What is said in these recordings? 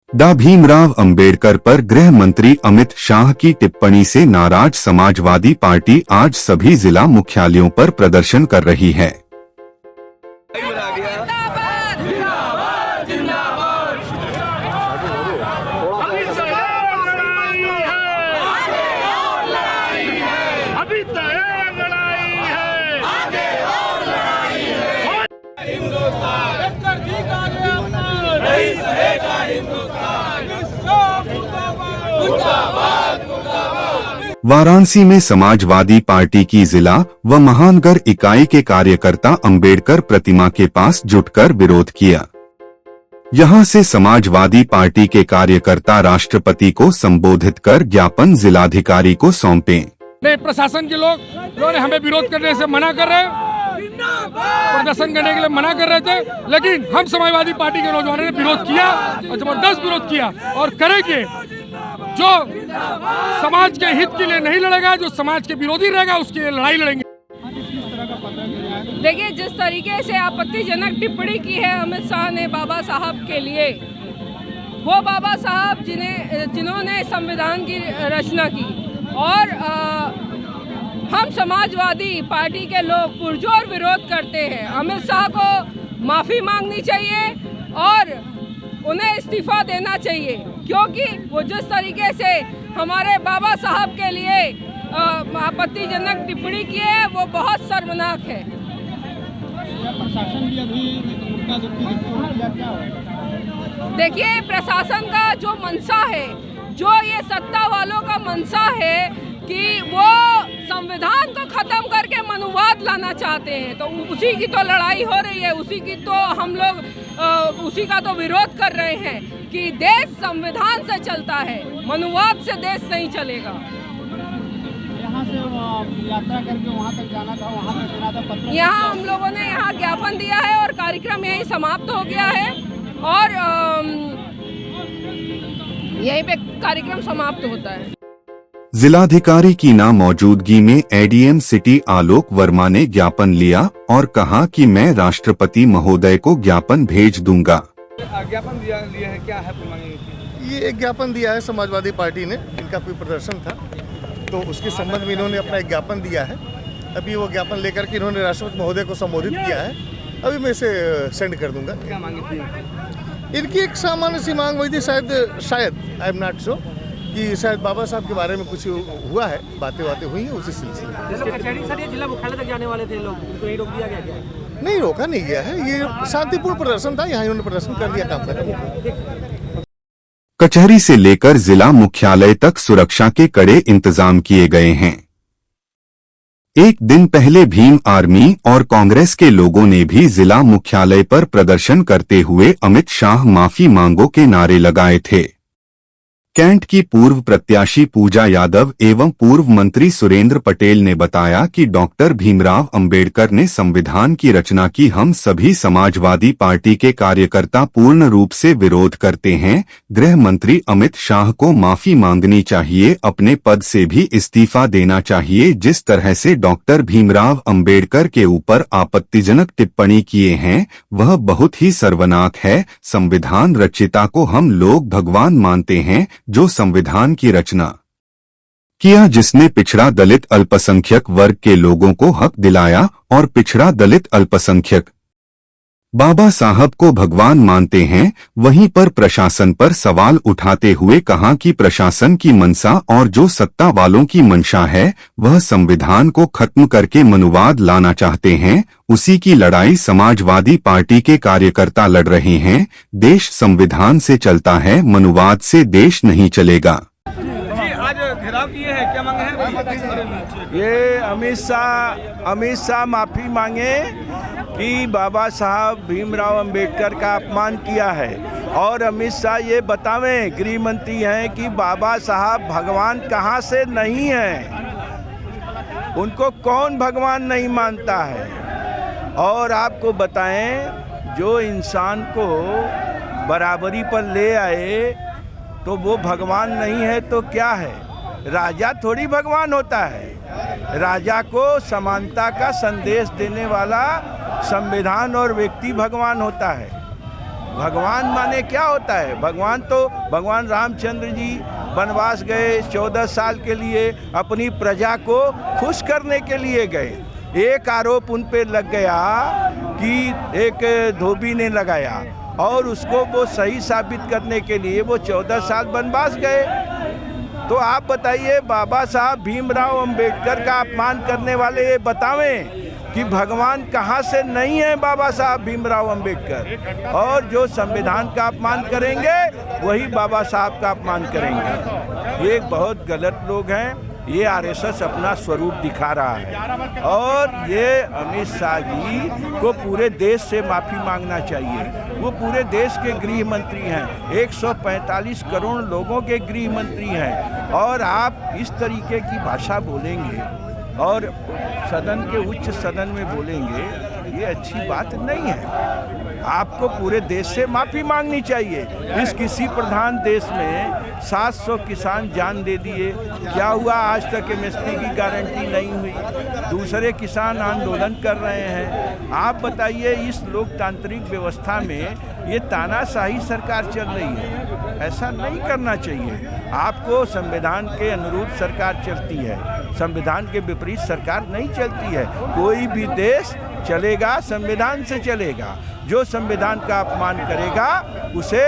डॉ भीमराव अंबेडकर पर गृह मंत्री अमित शाह की टिप्पणी से नाराज समाजवादी पार्टी आज सभी जिला मुख्यालयों पर प्रदर्शन कर रही है। वाराणसी में समाजवादी पार्टी की जिला व महानगर इकाई के कार्यकर्ता अंबेडकर प्रतिमा के पास जुटकर विरोध किया। यहां से समाजवादी पार्टी के कार्यकर्ता राष्ट्रपति को संबोधित कर ज्ञापन जिलाधिकारी को सौंपे। प्रशासन के लोग हमें विरोध करने से मना कर रहे हैं, प्रदर्शन करने के लिए मना कर रहे थे, लेकिन हम समाजवादी पार्टी के नौजवानों ने विरोध किया और जबरदस्त विरोध किया और करेंगे। जो समाज के हित के लिए नहीं लड़ेगा, जो समाज के विरोधी रहेगा, उसके लिए लड़ाई लड़ेंगे। देखिए, जिस तरीके से आपत्तिजनक टिप्पणी की है अमित शाह ने बाबा साहब के लिए, वो बाबा साहब जिन्होंने संविधान की रचना की और हम समाजवादी पार्टी के लोग पुरजोर विरोध करते हैं। अमित शाह को माफ़ी मांगनी चाहिए और उन्हें इस्तीफा देना चाहिए, क्योंकि वो जिस तरीके से हमारे बाबा साहब के लिए आपत्तिजनक टिप्पणी की है वो बहुत शर्मनाक है। प्रशासन भी देखिए, प्रशासन का जो मंशा है, जो ये सत्ता वालों का मंशा है कि वो संविधान को खत्म करके मनुवाद लाना चाहते हैं, तो उसी की तो लड़ाई हो रही है, उसी की तो हम लोग उसी का तो विरोध कर रहे हैं कि देश संविधान से चलता है, मनुवाद से देश नहीं चलेगा। यहाँ से यात्रा करके वहाँ तक जाना था, वहाँ पे देना था पत्र। यहाँ हम लोगों ने यहाँ ज्ञापन दिया है और कार्यक्रम यहीं समाप्त हो गया है और यहीं पे कार्यक्रम समाप्त होता है। जिलाधिकारी की ना मौजूदगी में एडीएम सिटी आलोक वर्मा ने ज्ञापन लिया और कहा कि मैं राष्ट्रपति महोदय को ज्ञापन भेज दूंगा। ज्ञापन लिया है, क्या है? ये एक ज्ञापन दिया है समाजवादी पार्टी ने, इनका कोई प्रदर्शन था तो उसके संबंध में इन्होंने अपना एक ज्ञापन दिया है। अभी वो ज्ञापन लेकर के इन्होंने राष्ट्रपति महोदय को संबोधित किया है, अभी मैं इसे सेंड कर दूंगा। क्या मांगी थी? इनकी एक सामान्य सी मांग हुई थी, शायद आई एम नॉट श्योर कि शायद बाबा साहब के बारे में कुछ हुआ है, बातें हुई हैं उसी सिलसिले में। सर, ये जिला मुख्यालय तक जाने वाले थे लोग, उनको यही रोक दिया गया क्या? नहीं, रोका नहीं गया है, ये शांतिपूर्ण प्रदर्शन था, यहाँ इन्होंने प्रदर्शन कर दिया, काम कर। कचहरी से लेकर जिला मुख्यालय तक सुरक्षा के कड़े इंतजाम किए गए हैं। एक दिन पहले भीम आर्मी और कांग्रेस के लोगों ने भी जिला मुख्यालय पर प्रदर्शन करते हुए अमित शाह माफी मांगो के नारे लगाए थे। कैंट की पूर्व प्रत्याशी पूजा यादव एवं पूर्व मंत्री सुरेंद्र पटेल ने बताया कि डॉक्टर भीमराव अंबेडकर ने संविधान की रचना की। हम सभी समाजवादी पार्टी के कार्यकर्ता पूर्ण रूप से विरोध करते हैं। गृह मंत्री अमित शाह को माफी मांगनी चाहिए, अपने पद से भी इस्तीफा देना चाहिए। जिस तरह से डॉक्टर भीमराव अंबेडकर के ऊपर आपत्तिजनक टिप्पणी किए हैं वह बहुत ही सर्वनाक है। संविधान रचिता को हम लोग भगवान मानते हैं, जो संविधान की रचना किया, जिसने पिछड़ा दलित अल्पसंख्यक वर्ग के लोगों को हक दिलाया और पिछड़ा दलित अल्पसंख्यक बाबा साहब को भगवान मानते हैं। वहीं पर प्रशासन पर सवाल उठाते हुए कहा कि प्रशासन की मंशा और जो सत्ता वालों की मंशा है वह संविधान को खत्म करके मनुवाद लाना चाहते हैं। उसी की लड़ाई समाजवादी पार्टी के कार्यकर्ता लड़ रहे हैं। देश संविधान से चलता है, मनुवाद से देश नहीं चलेगा। आज घेराव किए हैं, क्या मांगे हैं? ये अमित शाह माफी मांगे कि बाबा साहब भीमराव अंबेडकर का अपमान किया है और अमित शाह ये बतावें, गृह मंत्री हैं, कि बाबा साहब भगवान कहाँ से नहीं हैं, उनको कौन भगवान नहीं मानता है। और आपको बताएं, जो इंसान को बराबरी पर ले आए तो वो भगवान नहीं है तो क्या है? राजा थोड़ी भगवान होता है। राजा को समानता का संदेश देने वाला संविधान और व्यक्ति भगवान होता है। भगवान माने क्या होता है? भगवान तो भगवान रामचंद्र जी वनवास गए 14 साल के लिए, अपनी प्रजा को खुश करने के लिए गए। एक आरोप उन पे लग गया कि एक धोबी ने लगाया और उसको वो सही साबित करने के लिए वो 14 साल वनवास गए। तो आप बताइए, बाबा साहब भीमराव अंबेडकर का अपमान करने वाले ये बतावें कि भगवान कहाँ से नहीं है बाबा साहब भीमराव अंबेडकर, और जो संविधान का अपमान करेंगे वही बाबा साहब का अपमान करेंगे। ये बहुत गलत लोग हैं। ये आरएसएस अपना स्वरूप दिखा रहा है और ये अमित शाह जी को पूरे देश से माफ़ी मांगना चाहिए। वो पूरे देश के गृह मंत्री हैं, 145 करोड़ लोगों के गृह मंत्री हैं, और आप इस तरीके की भाषा बोलेंगे और सदन के उच्च सदन में बोलेंगे, ये अच्छी बात नहीं है। आपको पूरे देश से माफ़ी मांगनी चाहिए। इस कृषि प्रधान देश में 700 किसान जान दे दिए, क्या हुआ? आज तक एमएसपी की गारंटी नहीं हुई, दूसरे किसान आंदोलन कर रहे हैं। आप बताइए, इस लोकतांत्रिक व्यवस्था में ये तानाशाही सरकार चल रही है, ऐसा नहीं करना चाहिए। आपको संविधान के अनुरूप सरकार चलती है, संविधान के विपरीत सरकार नहीं चलती है। कोई भी देश चलेगा संविधान से चलेगा। जो संविधान का अपमान करेगा उसे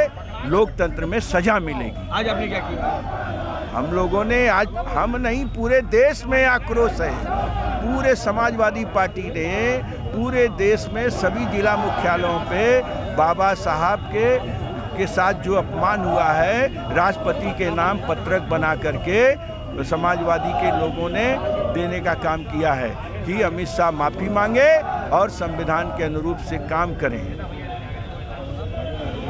लोकतंत्र में सजा मिलेगी। आज आपने क्या किया? हम लोगों ने आज, हम नहीं पूरे देश में आक्रोश है। पूरे समाजवादी पार्टी ने पूरे देश में सभी जिला मुख्यालयों पे बाबा साहब के साथ जो अपमान हुआ है, राष्ट्रपति के नाम पत्रक बना करके समाजवादी के लोगों ने देने का काम किया है कि अमित शाह माफ़ी मांगे और संविधान के अनुरूप से काम करें।